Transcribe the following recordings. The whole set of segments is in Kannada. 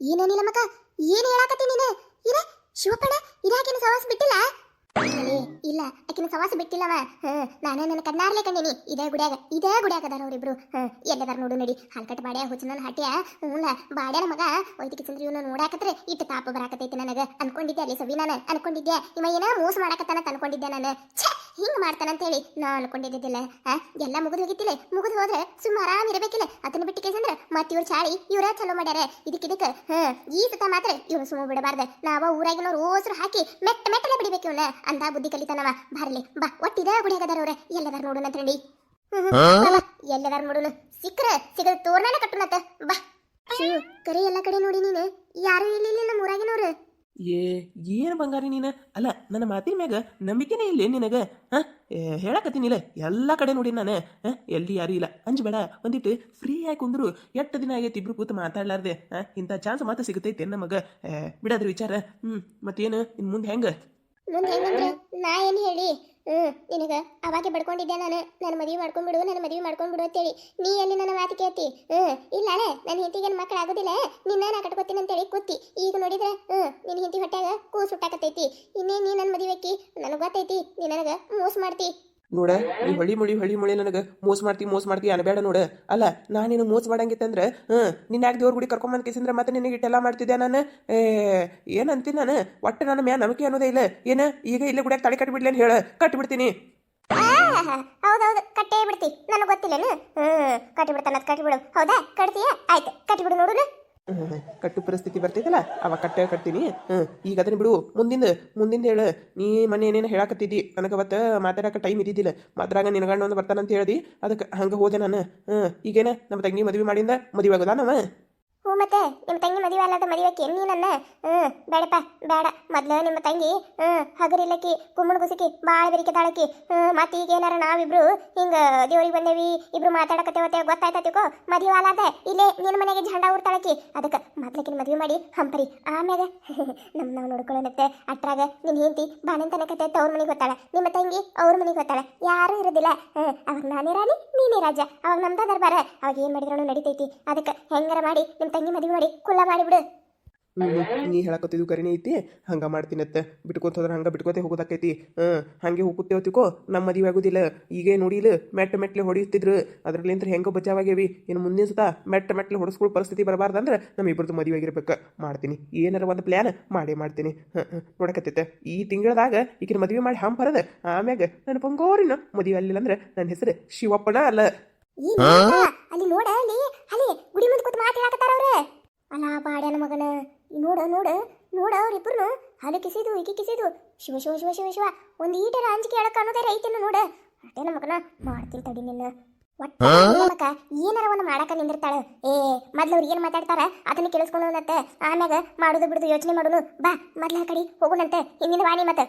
ಏನೇನಿಲ್ಲ ಮಗ, ಏನು ಹೇಳಾಕತ್ತಿ ನೀನು? ಇರ ಶಿವಪ್ಪಣ್ಣ ಇರಾಕಿನ ಸವಾಸ ಬಿಟ್ಟಿಲ್ಲ. ಇಲ್ಲ ಆಕಿನ ಸವಾಸ ಬಿಟ್ಟಿಲ್ಲವ. ನಾನು ನನ್ನ ಕಣ್ಣಾರ್ಲೆ ಕಂಡೀನಿ. ಇದೇ ಗುಡಿಯಾಗ ಅದಾರ ಅವ್ರಿಬ್ರು. ಎಲ್ಲದಾರ ನೋಡು ನಡಿ. ಹಲ್ಕಟ್ ಬಾಡ್ಯ ಹುಚ್ಚನ ಹಟ್ಟಿಯ ಹ್ಞೂ ಬಾಡ್ಯಾನ ಮಗ ಒಯ್ತಿಗೆ ಚಂದ್ರ ಇವನು ನೋಡಾಕತ್ರೆ ಇಟ್ಟು ತಾಪ ಬರಾಕತೈತಿ ನನಗೆ. ಅನ್ಕೊಂಡಿದ್ದೆ ಅಲ್ಲಿ ಸವಿ ನಾನು ಅನ್ಕೊಂಡಿದ್ದೆ ಇವ ಏನ ಮೋಸ ಮಾಡಾಕತ್ತಾನ ಅನ್ಕೊಂಡಿದ್ದೆ ನಾನು. ಛೇ ಹಿಂಗೆ ಮಾಡ್ತಾನಂತೇಳಿ ನಾ ಅನ್ಕೊಂಡಿದ್ದಿಲ್ಲ. ಎಲ್ಲ ಮುಗಿದು ಹೋಗಿತ್ತಿಲ್ಲ. ಮುಗಿದು ಹೋದ್ರೆ ಸುಮ್ಮ ಆರಾಮ್ ಇರಬೇಕಿಲ್ಲ. ಅದನ್ನ ಬಿಟ್ಟು ಕೇಸಂದ್ರೆ ಮತ್ತೆ ಇವ್ರ ಚಾಳಿ ಇವ್ರ ಚಲೋ ಮಾಡ್ಯಾರ. ಇದಕ್ಕೆ ಈ ಸತ ಮಾತ್ರ ಇವ್ನು ಸುಮ್ಮ ಬಿಡಬಾರ್ದ. ನಾವ ಊರಾಗಿನವ್ರು ಓಸ್ರು ಹಾಕಿ ಮೆಟ್ಟಲೆ ಬಿಡಿಬೇಕು ಇವನ್ನ ಅಂತ ಬುದ್ಧಿ ಕಲಿತಾನವ. ಬಾರ್ಲಿ ಬಾ ಒಟ್ಟಿದ ಗುಡಿಯಾಗದಾರ ಅವ್ರೆ. ಎಲ್ಲದಾರ ನೋಡೋಣ ಅಂತ ನಡಿ. ಎಲ್ಲದಾರ ನೋಡೋಣ. ಸಿಗದ ತೋರ್ನಾನ ಕಟ್ಟುನತ್ತ ಬಾ. ಶಿವ ಕರೆ ಎಲ್ಲ ಕಡೆ ನೋಡಿ ನೀನು ಯಾರು ಇಲ್ಲಿ ನಮ್ಮ ಊರಾಗಿನವ್ರು. ಏನು ಬಂಗಾರಿ ನೀನು? ಅಲ್ಲ ನನ್ನ ಮಾತಿನ ಮ್ಯಾಗ ನಂಬಿಕೆನೇ ಇಲ್ಲ ನಿನಗೆ? ಹೇಳಕತ್ತೀನಿಲ್ಲ ಎಲ್ಲ ಕಡೆ ನೋಡಿ ನಾನು. ಎಲ್ಲಿ ಯಾರು ಇಲ್ಲ. ಅಂಜಬೇಡ, ಒಂದಿಟ್ಟು ಫ್ರೀ ಆಗಿ ಕುಂದ್ರು. ಎಷ್ಟು ದಿನ ಆಗೈತಿ ಇಬ್ರು ಕೂತು ಮಾತಾಡ್ಲಾರ್ದೆ. ಇಂಥ ಚಾನ್ಸ್ ಮಾತ್ರ ಸಿಗುತ್ತೈತೆ ನಮಗ. ಬಿಡಾದ್ರಿ ವಿಚಾರ. ಮತ್ತೇನು ಇನ್ನು ಮುಂದೆ ಹೆಂಗೆ? ಮುಂದೆ ಹೆಂಗಂದ್ರೆ ನಾ ಏನು ಹೇಳಿ ನಿನಗ ಅವಾಗೆ ಬಡ್ಕೊಂಡಿದ್ದೆ ನಾನು. ನನ್ನ ಮದುವೆ ಮಾಡ್ಕೊಂಡ್ಬಿಡು ಅಂತೇಳಿ. ನೀ ಎಲ್ಲಿ ನನ್ನ ಮಾತು ಕೇಳ್ತಿ? ಇಲ್ಲ ಅಳೆ ನನ್ನ ಹೆಂಡತಿಗೆ ಮಕ್ಕಳು ಆಗೋದಿಲ್ಲ, ನಿನ್ನ ನಾ ಕಟ್ಕೋತೀನಿ ಅಂತೇಳಿ ಕೂತಿ. ಈಗ ನೋಡಿದ್ರೆ ನಿನ್ನ ಹೆಂಡತಿ ಹೊಟ್ಯಾಗ ಕೂಸು ಹುಟ್ಟಾಕತೈತಿ. ಇನ್ನೇ ನೀ ನನ್ನ ಮದುವೆಕ್ಕಿ ನನಗೆ ಗೊತ್ತೈತಿ ನೀ ನನಗೆ ಮೋಸ ಮಾಡ್ತಿ. ನೋಡ ನೀ ಹೊಳಿ ಮುಳಿ ನನಗೆ ಮೋಸ ಮಾಡ್ತಿ ಅನಬೇಡ ನೋಡ. ಅಲ್ಲ ನಾನು ನಿನಗೆ ಮೋಸ ಮಾಡಂಗಿತ್ತಂದ್ರೆ ನಿನ್ನ ಯಾಕೆ ದೇವ್ರ ಗುಡಿ ಕರ್ಕೊಂಬಂದು ಕೇಸಿಂದ್ರೆ ಮತ್ತೆ ನಿನಗೆ ಇಟ್ಟೆಲ್ಲ ಮಾಡ್ತಿದ್ದೆ ನಾನು. ಏನಂತೀನಿ ನಾನು? ಒಟ್ಟು ನನ್ನ ಮ್ಯಾ ನಂಬಿಕೆ ಅನ್ನೋದೇ ಇಲ್ಲ. ಏನು ಈಗ ಇಲ್ಲೇ ಗುಡಿಯಾಗ ತಲೆ ಕಟ್ಟಿಬಿಡ್ಲಿ ಅಂತ ಹೇಳ ಕಟ್ಟಿಬಿಡ್ತೀನಿ. ಹೌದೌದು ಕಟ್ಟೇ ಬಿಡ್ತಿ. ನನಗೆ ಗೊತ್ತಿಲ್ಲೇನು? ಕಟ್ಟಿಬಿಡ್ತಾನ ಕಟ್ಟಿಬಿಡು. ಹೌದಾ ಕಟ್ತೀಯ? ಆಯ್ತು ಕಟ್ಟಿಬಿಡು ನೋಡು. ಕಟ್ಟು ಪರಿಸ್ಥಿತಿ ಬರ್ತೈತಲ್ಲ ಅವಾಗ ಕಟ್ತೀನಿ. ಈಗ ಅದನ್ನ ಬಿಡು. ಮುಂದಿಂದ ಹೇಳು. ನೀ ಮನೆ ಏನೇನು ಹೇಳಾಕತ್ತಿದ್ದಿ ನನಗೆ ಅವತ್ತು ಮಾತಾಡಕ್ಕೆ ಟೈಮ್ ಇದ್ದಿದ್ದಿಲ್ಲ. ಮಾತ್ರಾಗ ನಿನ್ನ ಗಂಡ ಒಂದು ಬರ್ತಾನಂತ ಹೇಳ್ದಿ. ಅದಕ್ಕೆ ಹಂಗೆ ಹೋದೆ ನಾನು. ಈಗೇನ ನಮ್ಮ ತಂಗಿ ಮದುವೆ ಮಾಡಿಂದ ಮದುವೆ ಆಗೋದಾ ನಾವು? ಹ್ಞೂ ಮತ್ತೆ ನಿಮ್ಮ ತಂಗಿ ಮದುವೆ ಅಲ್ಲದ ಮದುವೆಕ್ಕೆ ನೀ ನನ್ನ ಬೇಡಪ್ಪ ಬೇಡ. ಮೊದ್ಲು ನಿಮ್ಮ ತಂಗಿ ಹಗರಿಲ್ಲಕ್ಕಿ ಕುಮ್ಮಣ ಗುಸಿಕಿ ಭಾಳ ಬೆರಿಕೆದಾಳಕಿ. ಮತ್ತೆ ಈಗ ಏನಾರ ನಾವಿಬ್ರು ಹಿಂಗೆ ದೇವ್ರಿಗೆ ಬಂದೇವಿ ಇಬ್ರು ಮಾತಾಡಕತ್ತೇವತ್ತೆ ಗೊತ್ತಾಯ್ತಿಕೋ. ಮದುವೆ ಅಲ್ಲದ ಇಲ್ಲೇ ನಿನ್ನ ಮನೆಗೆ ಜಂಡ ಉರ್ತಾಳಕಿ. ಅದಕ್ಕೆ ಮೊದ್ಲಕಿನ ಮದುವೆ ಮಾಡಿ ಹಂಪರಿ ಆಮ್ಯಾಗ ನಾವು ನೋಡ್ಕೊಳ್ಳೋಣತ್ತೆ. ಅಟ್ರಾಗ ನಿನ್ನ ಹೆಂಡತಿ ಬಾಣಿನ ತನಕತ್ತೆ ಅವ್ರ ಮನೆಗೆ ಹೋಗ್ತಾಳೆ, ನಿಮ್ಮ ತಂಗಿ ಅವ್ರ ಮನೆಗೆ ಹೋಗ್ತಾಳೆ. ಯಾರೂ ಇರೋದಿಲ್ಲ. ಅವಾಗ ನಾನೇ ರಾಣಿ ನೀನೇ ರಾಜ. ಅವಾಗ ನಮ್ದ ದರ್ಬಾರ. ಅವಾಗ ಏನು ಮಾಡಿದ್ರು ನಡೀತೈತಿ. ಅದಕ್ಕೆ ಹೆಂಗಾರ ಮಾಡಿ ನಿಮ್ಮ ತಂಗಿ ಮದುವೆ ಮಾಡಿ ಕುಲ್ಲ ಮಾಡಿಬಿಡು. ನೀ ಹೇಳಕತ್ತಿದ್ದು ಕರಿನೇ ಐತಿ. ಹಂಗೆ ಮಾಡ್ತೀನತ್ತ. ಬಿಟ್ಕೊತ ಹೋದ್ರೆ ಹಂಗೆ ಬಿಟ್ಕೋತೆ ಹೋಗೋದಾಕೈತಿ. ಹಾಗೆ ಹೋಗುತ್ತೇವತಿಕೋ ನಮ್ಮ ಮದುವೆ ಆಗೋದಿಲ್ಲ. ಈಗೇ ನೋಡಿಲ್ಲ ಮೆಟ್ಲೆ ಹೊಡಿಯುತ್ತಿದ್ರು. ಅದರಲ್ಲಿಂದ್ರೆ ಹೆಂಗೆ ಬಚಾವಾಗ್ಯವಿ. ಇನ್ನು ಮುಂದಿನ ಸತ ಮೆಟ್ಲೆ ಹೊಡಿಸ್ಕೊಳ್ಳೋ ಪರಿಸ್ಥಿತಿ ಬರಬಾರ್ದಂದ್ರೆ ನಮ್ಮ ಇಬ್ಬರದು ಮದುವೆ ಆಗಿರ್ಬೇಕು. ಮಾಡ್ತೀನಿ ಏನಾರ ಒಂದು ಪ್ಲ್ಯಾನ್ ಮಾಡ್ತೀನಿ. ನೋಡಕತ್ತೈತೆ ಈ ತಿಂಗಳದಾಗ ಈಗಿನ ಮದುವೆ ಮಾಡಿ ಹಂಪರದ ಆಮ್ಯಾಗ ನನ್ನ ಬಂಗೋರಿನ ಮದುವೆ ಅಲ್ಲಿಲ್ಲ ಅಂದ್ರೆ ನನ್ನ ಹೆಸರು ಶಿವಪ್ಪನ ಅಲ್ಲ. ಅಲ್ಲಿ ನೋಡ ಅಲ್ಲಿ ಗುಡಿ ಮುಂದೆ ಕೂತು ಮಾತಾಡಕತ್ತಾರ ಅವ್ರೆ. ಅಲ್ಲ ಬಾಡ್ಯಾನ ಮಗನ ನೋಡ ಅವ್ರಿಬ್ರು ಹಲು ಕಿಸಿದು ಈಕೆ ಕಿಸಿದು. ಶಿವ ಒಂದು ಈಟರ ಅಂಜಿಕೆ ಹೇಳಕ್ ಅನ್ನೋದೇ ರೈತನ ನೋಡ. ಅದೇನ ಮಗನ ಮಾಡ್ತೀನಿ ತಡಿ ನಿನ್ನ. ಒಟ್ಟ ಏನಾರ ಒಂದು ಮಾಡಾಕ ನಿಂದಿರ್ತಾಳೆ. ಮೊದ್ಲು ಅವ್ರು ಏನು ಮಾತಾಡ್ತಾರ ಅದನ್ನ ಕೇಳಿಸ್ಕೊಳ್ಳೋಣಂತೆ. ಆಮ್ಯಾಗ ಮಾಡುದು ಬಿಡುದು ಯೋಚನೆ ಮಾಡೋನು. ಬಾ ಮೊದ್ಲ ಕಡೆ ಹೋಗೋಣಂತೆ. ಹಿಂದಿನ ವಾಣಿ ಮತ್ತೆ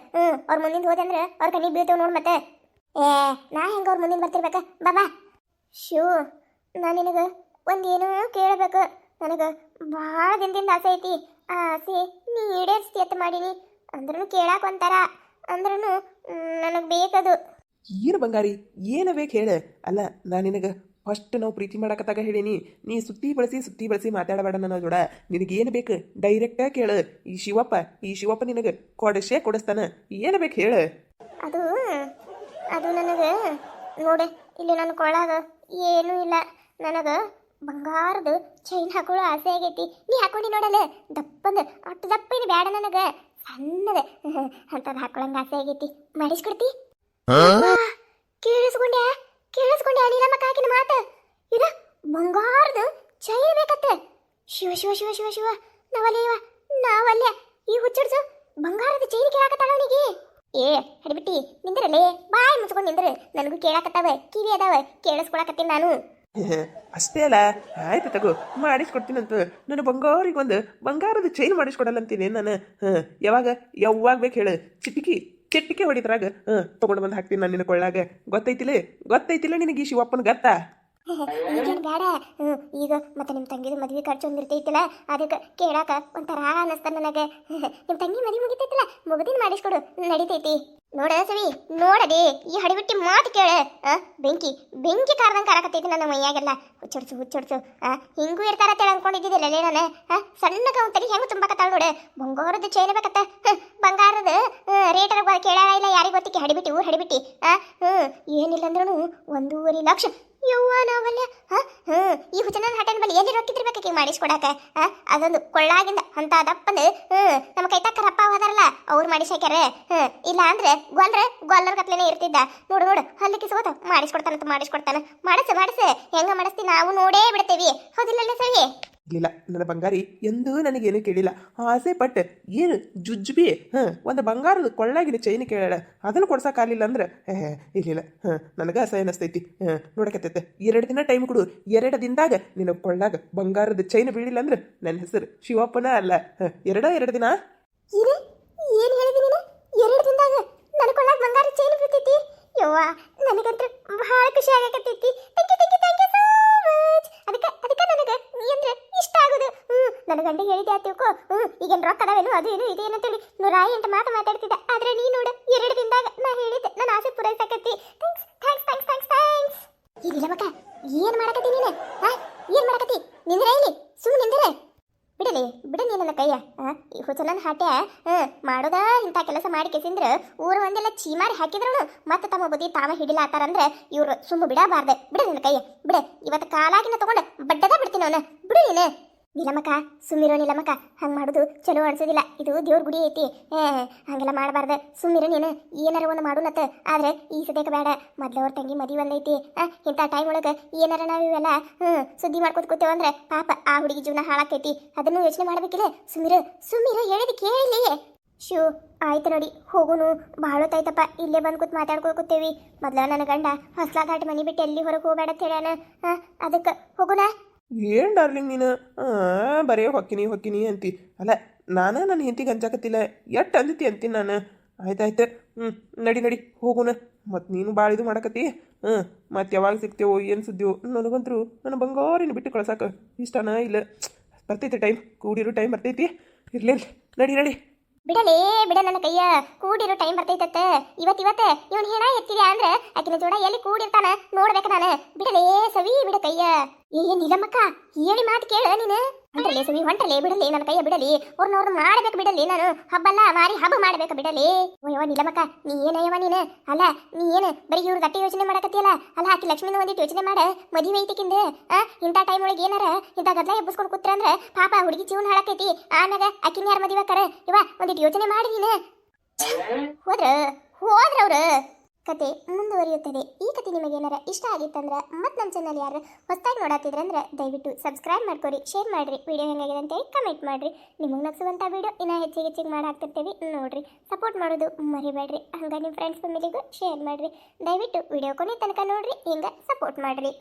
ಅವ್ರ ಮುಂದಿನ ಹೋದಂದ್ರೆ ಅವ್ರ ಕಣ್ಣಿಗೆ ಬೀಳ್ತೇವೆ ನೋಡ್ ಮತ್ತೆ. ನಾ ಹೆಂಗ ಅವ್ರ ಮುಂದಿನ ಬರ್ತಿರ್ಬೇಕ. ಬಾ ಶಿವ ನಾ ನಿನಗೆ ಒಂದೇನೋ ಕೇಳಬೇಕು. ನನಗೆ ಭಾಳ ದಿನದಿಂದ ಆಸೆ ಐತಿ. ಆ ಆಸೆ ನೀ ಈಡೇರಿಸ್ತಿ ಅಂತ ಮಾಡೀನಿ. ಅಂದ್ರೂ ಕೇಳಾಕ ಒಂಥರ ಅಂದ್ರೂ ನನಗೆ ಬೇಕದು. ಏನು ಬಂಗಾರಿ ಏನು ಬೇಕು ಹೇಳ. ಅಲ್ಲ ನಾನು ನಿನಗೆ ಫಸ್ಟ್ ನಾವು ಪ್ರೀತಿ ಮಾಡಕತ್ತಾಗ ಹೇಳೀನಿ. ನೀ ಸುತ್ತಿ ಬಳಸಿ ಮಾತಾಡಬೇಡ ನನ್ನ ಜೋಡ. ನಿನಗೇನು ಬೇಕು ಡೈರೆಕ್ಟಾಗಿ ಕೇಳು. ಈ ಶಿವಪ್ಪ ನಿನಗೆ ಕೊಡಿಸ್ತಾನ. ಏನು ಬೇಕು ಹೇಳು. ಅದು ನನಗೆ ನೋಡೆ ಇಲ್ಲಿ ನನ್ನ ಕೊಳ್ಳಾಗ ಏನೂ ಇಲ್ಲ. ನನಗೆ ಬಂಗಾರದ ಚೈನ್ ಹಾಕೊಳ್ಳೋ ಆಸೆ ಆಗೈತಿ. ನೀ ಹಾಕೊಂಡು ನೋಡಲ್ಲ ದಪ್ಪಂದು ಅಷ್ಟು ದಪ್ಪ ಇದು ಬೇಡ ನನಗೆ. ಸಣ್ಣದ ಅಂಥದ್ದು ಹಾಕೊಳ್ಳಂಗೆ ಆಸೆ ಆಗೈತಿ. ಮಾಡಿಸ್ಕೊಡ್ತಿ? ಕೇಳಿಸ್ಕೊಂಡ್ಯಾ ನೀಲಮ್ಮ ಕಾಕಿನ ಮಾತು? ಇದು ಬಂಗಾರದ ಚೈನ್ ಬೇಕತ್ತೆ. ಶಿವ ನಾವಲ್ಲೇ ಈ ಹುಚ್ಚಿಡ್ಸು ಬಂಗಾರದ ಚೈನ್ ಕೇಳಾಕತ್ತಾಳ ಅವನಿಗೆ. ಹಡಿಬಿಟ್ಟಿ ನಿಂದ್ರಲ್ಲೇ ಬಾಯಿ ಮುಚ್ಕೊಂಡು ನಿಂದ್ರೆ. ನನಗೂ ಕೇಳಾಕತ್ತಾವ ಕಿವಿ ಅದಾವ ಕೇಳಿಸ್ಕೊಳಕತ್ತೀನಿ ನಾನು. ಅಷ್ಟೇ ಅಲ್ಲ ಆಯ್ತು ತಗೋ ಮಾಡಿಸ್ಕೊಡ್ತೀನಂತ. ನನ್ನ ಬಂಗಾರಿಗೊಂದು ಬಂಗಾರದ ಚೈನ್ ಮಾಡಿಸ್ಕೊಡಲ್ಲ ಅಂತೀನಿ ನಾನು. ಯಾವಾಗ ಬೇಕು ಹೇಳು. ಚಿಟಿಕೆ ಹೊಡಿದ್ರಾಗ ತೊಗೊಂಡು ಬಂದು ಹಾಕ್ತೀನಿ ನಾನು ನಿನ್ನ ಕೊಳ್ಳಾಗ. ಗೊತ್ತೈತಿಲ್ಲ ನಿನಗೆ ಈ ಶಿವಪ್ಪನ ಗತ್ತಾ? ಈಗೇನು ಬೇಡ. ಈಗ ಮತ್ತೆ ನಿಮ್ಮ ತಂಗಿದು ಮದುವೆ ಖರ್ಚು ಒಂದಿರ್ತೈತಿಲ್ಲ ಅದಕ್ಕೆ ಕೇಳಾಕ ಒಂಥರ ಅನ್ನಿಸ್ತಾನೆ ನನಗೆ. ನಿಮ್ಮ ತಂಗಿ ಮದುವೆ ಮುಗಿತೈತಿಲ್ಲ ಮುಗಿದಿನ ಮಾಡಿಸ್ಕೊಡು ನಡಿತೈತಿ. ನೋಡ ಸವಿ ನೋಡದೆ ಈ ಹಡಿಬಿಟ್ಟಿ ಮಾತು ಕೇಳ ಬೆಂಕಿ ಬೆಂಕಿ ಕಾರ್ದಂಗೆ ಕಾರಕತ್ತೈತಿ ನನ್ನ ಮೈಯಾಗೆಲ್ಲ ಹುಚ್ಚೊಡ್ಸು ಹಿಂಗೂ ಇರ್ತಾರತ್ತೆ ಅನ್ಕೊಂಡಿದ್ದಿದ್ದಿಲ್ಲ ನಾನು ಸಣ್ಣ ಕೌಂತಲಿ ಹೆಂಗೆ ತುಂಬಾಕತ್ತಾಳ ನೋಡು ಬಂಗಾರದ ಚೈನ್ ಬೇಕತ್ತ ಬಂಗಾರದ ರೇಟರ್ ಕೇಳ ಇಲ್ಲ ಯಾರಿಗೆ ಗೊತ್ತಿಕ್ಕೆ ಹಡಿಬಿಟ್ಟಿ ಏನಿಲ್ಲ ಅಂದ್ರೂ 1.5 ಲಕ್ಷ ಯವ್ವ ನಾವಲ್ಲ ಈ ಹುಚ್ಚನ ಹಟನ್ ಬಲ್ಲಿ ಎಲ್ಲಿ ರೊಕ್ಕಿದ್ರಬೇಕಿ ಮಾಡಿಸ್ಕೊಡಾಕ ಅದೊಂದು ಕೊಳ್ಳಾಗಿಂದ ಅಂತ ದಪ್ಪಂದು ನಮ್ಮ ಕೈತಕ್ಕರಪ್ಪ ಹೋದಾರಲ್ಲ ಅವ್ರು ಮಾಡಿಸಾಕ್ಯಾರ ಇಲ್ಲ ಅಂದ್ರೆ ಗೊಲ್ಲರ್ ಕತ್ಲೇನೆ ಇರ್ತಿದ್ದ ನೋಡು ಹಲ್ಲಿಕ್ಕೆ ಸೋತ ಮಾಡಿಸ್ಕೊಡ್ತಾನ ಮಾಡಸ ಹೆಂಗ ಮಾಡಿಸ್ತಿ ನಾವು ನೋಡೇ ಬಿಡ್ತೇವಿ ಹೌದಿಲ್ಲ ಸರಿ ಇಲ್ಲ ನನ್ನ ಬಂಗಾರಿ ಎಂದೂ ನನಗೇನು ಕೇಳಿಲ್ಲ ಆಸೆ ಪಟ್ಟು ಏನು ಜುಜ್ಬಿ ಒಂದು ಬಂಗಾರದ ಕೊಳ್ಳಾಗಿನ ಚೈನ್ ಕೇಳ ಅದನ್ನು ಕೊಡ್ಸೋಕ್ಕಾಗಲಿಲ್ಲ ಅಂದ್ರೆ ಇಲ್ಲ ನನಗೆ ಅಸಹ್ಯ ಅನ್ನಿಸ್ತೈತಿ ನೋಡಕತ್ತೈತೆ 2 ದಿನ ಟೈಮ್ ಕೊಡು 2 ದಿನದಾಗ ನಿನ್ನ ಕೊಳ್ಳಾಗ ಬಂಗಾರದ ಚೈನ್ ಬೀಳಿಲ್ಲ ಅಂದ್ರೆ ನನ್ನ ಹೆಸರು ಶಿವಪ್ಪನ ಅಲ್ಲ 2 ದಿನ ಏನು ಹೇಳಿದಿ ನೀನು 2 ದಿನದಾಗ ನನ್ನ ಕೊಳ್ಳಾಗ ಬಂಗಾರದ ಚೈನ್ ಬೀಳ್ತೈತಿ ಯವ್ವ ನನಗಂತೂ ಬಹಳ ಖುಷಿ ಆಗಕತ್ತೈತಿ ಥ್ಯಾಂಕ್ ಯು ಸೋ ಮಚ್ ಅದಕ್ಕೆ ನನಗೆ ನೀ ಅಂದ್ರೆ ಇಷ್ಟ ಆಗೋದು ನನ್ನ ಗಂಡ ಹೇಳಿದ್ದೆ ಆತಿವ್ಕೋ ಈಗೇನು ರೊಕ್ಕ ಅದಾವೇನು ಅದು ಏನು ಇದೆ ಏನಂತೇಳಿ 108 ಮಾತು ಮಾತಾಡ್ತಿದ್ದ ಆದ್ರೆ ನೀ ನೋಡು 2 ದಿನದಾಗ ನಾ ಹೇಳಿದ್ದೆ ನನ್ನ ಆಸೆ ಪೂರೈಸಕತ್ತಿ ಥ್ಯಾಂಕ್ಸ್ ಇದಿಲ್ಲ ಮಕ್ಕ ಏನು ಮಾಡಕತ್ತಿ ನೀನು ಏನು ಮಾಡಕತ್ತಿ ನಿಂದ್ರೆ ಇಲ್ಲಿ ಸುಮ್ಮನೆ ನಿಂದ್ರೆ ಬಿಡ ನೀ ನನ್ನ ಕೈಯ ಈ ಹುಚ್ಚನನ್ನ ಹಾಟ್ಯ ಮಾಡೋದ ಇಂಥ ಕೆಲಸ ಮಾಡಿ ಕೆಸಿಂದ್ರ ಊರ ಒಂದೆಲ್ಲ ಚೀಮಾರಿ ಹಾಕಿದ್ರು ಮತ್ತೆ ತಮ್ಮ ಬುದ್ಧಿ ತಾವ ಹಿಡಿಲಾತಾರಂದ್ರೆ ಇವ್ರು ಸುಮ್ಮ ಬಿಡಬಾರ್ದೆ ಬಿಡ ನನ್ನ ಕೈಯ ಬಿಡ ಇವತ್ತು ಕಾಲಾಗಿನ ತಗೊಂಡು ಬಡ್ಡದ ಬಿಡ್ತೀನಿ ಅವನ ಬಿಡು ನೀನು ನಿಲಮಕ್ಕ ಸುಮ್ಮಿರೋ ನಿಲಮಕ್ಕ ಹಂಗೆ ಮಾಡೋದು ಚಲೋ ಅನ್ಸೋದಿಲ್ಲ ಇದು ದೇವ್ರ ಗುಡಿ ಐತಿ ಹಂಗೆಲ್ಲ ಮಾಡಬಾರ್ದು ಸುಮ್ಮಿರೋ ನೀನು ಏನಾರ ಒಂದು ಮಾಡೋಣತ್ತ ಆದ್ರೆ ಈ ಸದ್ಯಕ್ಕೆ ಬೇಡ ಮೊದ್ಲವ್ರ ತಂಗಿ ಮದುವೆ ಒಂದೈತಿ ಇಂಥ ಟೈಮ್ ಒಳಗೆ ಏನಾರ ನಾವು ಇವೆಲ್ಲ ಸುದ್ದಿ ಮಾಡ್ಕೊತ ಕೂತೇವ ಅಂದ್ರೆ ಪಾಪ ಆ ಹುಡುಗಿ ಜೀವನ ಹಾಳಾಕೈತಿ ಅದನ್ನು ಯೋಚನೆ ಮಾಡ್ಬೇಕಿಲ್ಲ ಸುಮ್ಮಿರೋ ಹೇಳಿದ ಕೇಳಿ ಶೂ ಆಯ್ತು ನೋಡಿ ಹೋಗುನು ಭಾಳ ಹೊತ್ತಾಯ್ತಪ್ಪ ಇಲ್ಲೇ ಬಂದು ಕೂತ್ ಮಾತಾಡ್ಕೊಳ್ಕೂತೇವಿ ಮೊದ್ಲ ನನ್ನ ಗಂಡ ಹೊಸ್ಲಾ ದಾಟ್ ಮನೆ ಬಿಟ್ಟು ಎಲ್ಲಿ ಹೊರಗೆ ಹೋಗ್ಬೇಡ ಅಂತ ಹೇಳ್ಯಾನ ಅದಕ್ಕೆ ಹೋಗುನಾ ಏನು ಡಾರ್ಲಿಂಗ್ ನೀನು ಬರೇ ಹೊಕ್ಕಿನಿ ಅಂತಿ ಅಲ್ಲ ನಾನು ನನ್ನ ಹೆಂಡತಿಗೆ ಹಂಚಾಕತ್ತಿಲ್ಲ ಎಷ್ಟು ಅಂದಿತಿ ಅಂತೀನಿ ನಾನು ಆಯ್ತಾಯ್ತು ನಡಿ ಹೋಗುನ ಮತ್ತು ನೀನು ಭಾಳ ಇದು ಮಾಡಕತ್ತಿ ಮತ್ತು ಯಾವಾಗ ಸಿಗ್ತೇವೋ ಏನು ಸುದ್ದಿವೋ ನನಗಂತರೂ ನನ್ನ ಬಂಗಾರಿನ ಬಿಟ್ಟು ಕಳ್ಸಾಕ ಇಷ್ಟನಾ ಇಲ್ಲ ಬರ್ತೈತಿ ಟೈಮ್ ಕೂಡಿರೋ ಟೈಮ್ ಬರ್ತೈತಿ ಇರ್ಲಿಲ್ಲ ನಡಿ ಬಿಡ ನನ್ನ ಕೈಯ ಕೂಡಿರೋ ಟೈಮ್ ಬರ್ತೈತತ್ತ ಇವತ್ತು ಇವನು ಹೆಣ ಎತ್ತಿದ್ಯಾ ಅಂದ್ರೆ ಆಕಿನ ಜೋಡ ಎಲ್ಲಿ ಕೂಡಿರ್ತಾನ ನೋಡ್ಬೇಕು ನಾನು ಬಿಡಲೇ ಸವಿ ಬಿಡ ಕೈಯ ನಿಲಮಕ್ಕ ಹೇಳಿ ಮಾತು ಕೇಳ ನೀನು ಹೊಂಟಲೆ ಸವಿ ಹೊಂಟಲೆ ಬಿಡಲಿ ನನ್ನ ಕೈಯ ಬಿಡಲಿ ಅವ್ರನ್ನವ್ರು ಮಾಡ್ಬೇಕು ಬಿಡಲಿ ನಾನು ಹಬ್ಬಲ್ಲ ಮಾರಿ ಹಬ್ಬ ಮಾಡ್ಬೇಕು ಬಿಡಲಿ ಓಯವ ನಿಲಮಕ್ಕ ನೀ ಏನಯ್ಯವ ನೀನು ಅಲ್ಲ ನೀ ಏನು ಬರೀ ಇವ್ರ ಗಟ್ಟಿ ಯೋಚನೆ ಮಾಡಕತ್ತಿಯಲ್ಲ ಅಲ್ಲ ಆಕಿ ಲಕ್ಷ್ಮಿನ ಒಂದಿಟ್ಟು ಯೋಚನೆ ಮಾಡ ಮದುವೆ ಐತಿಕಿಂದ ಇಂಥ ಟೈಮ್ ಒಳಗೆ ಏನಾರ ಇಂಥ ಗದ್ಲ ಎಬ್ಬಿಸ್ಕೊಂಡು ಕೂತ್ರ ಅಂದ್ರೆ ಪಾಪ ಹುಡುಗಿ ಜೀವನ ಹಾಳಾಕೈತಿ ಆಮ್ಯಾಗ ಆಕಿನ ಯಾರು ಮದುವೆ ಕರ ಇವ ಒಂದಿಟ್ಟು ಯೋಚನೆ ಮಾಡಿ ನೀನು ಹೋದ್ರವ್ರು ಕತೆ ಮುಂದುವರಿಯುತ್ತದೆ ಈ ಕತೆ ನಿಮಗೇನಾರ ಇಷ್ಟ ಆಗಿತ್ತಂದ್ರೆ ಮತ್ತೆ ನಮ್ಮ ಚಾನಲ್ ಯಾರು ಹೊಸದಾಗಿ ನೋಡತ್ತಿದ್ರಂದ್ರೆ ದಯವಿಟ್ಟು ಸಬ್ಸ್ಕ್ರೈಬ್ ಮಾಡ್ಕೊರಿ ಶೇರ್ ಮಾಡಿರಿ ವಿಡಿಯೋ ಹೆಂಗಾಗಿದೆ ಅಂತ ಕಮೆಂಟ್ ಮಾಡಿರಿ ನಿಮಗೆ ನಗಿಸುವಂಥ ವಿಡಿಯೋ ಇನ್ನೂ ಹೆಚ್ಚಿಗೆ ಮಾಡಾಕ್ತಿರ್ತೀವಿ ನೋಡಿರಿ ಸಪೋರ್ಟ್ ಮಾಡೋದು ಮರಿಬೇಡ್ರಿ ಹಂಗೆ ನಿಮ್ಮ ಫ್ರೆಂಡ್ಸ್ ಫ್ಯಾಮಿಲಿಗೂ ಶೇರ್ ಮಾಡಿರಿ ದಯವಿಟ್ಟು ವಿಡಿಯೋ ಕೊನೆ ತನಕ ನೋಡಿರಿ ಹಿಂಗೆ ಸಪೋರ್ಟ್ ಮಾಡಿರಿ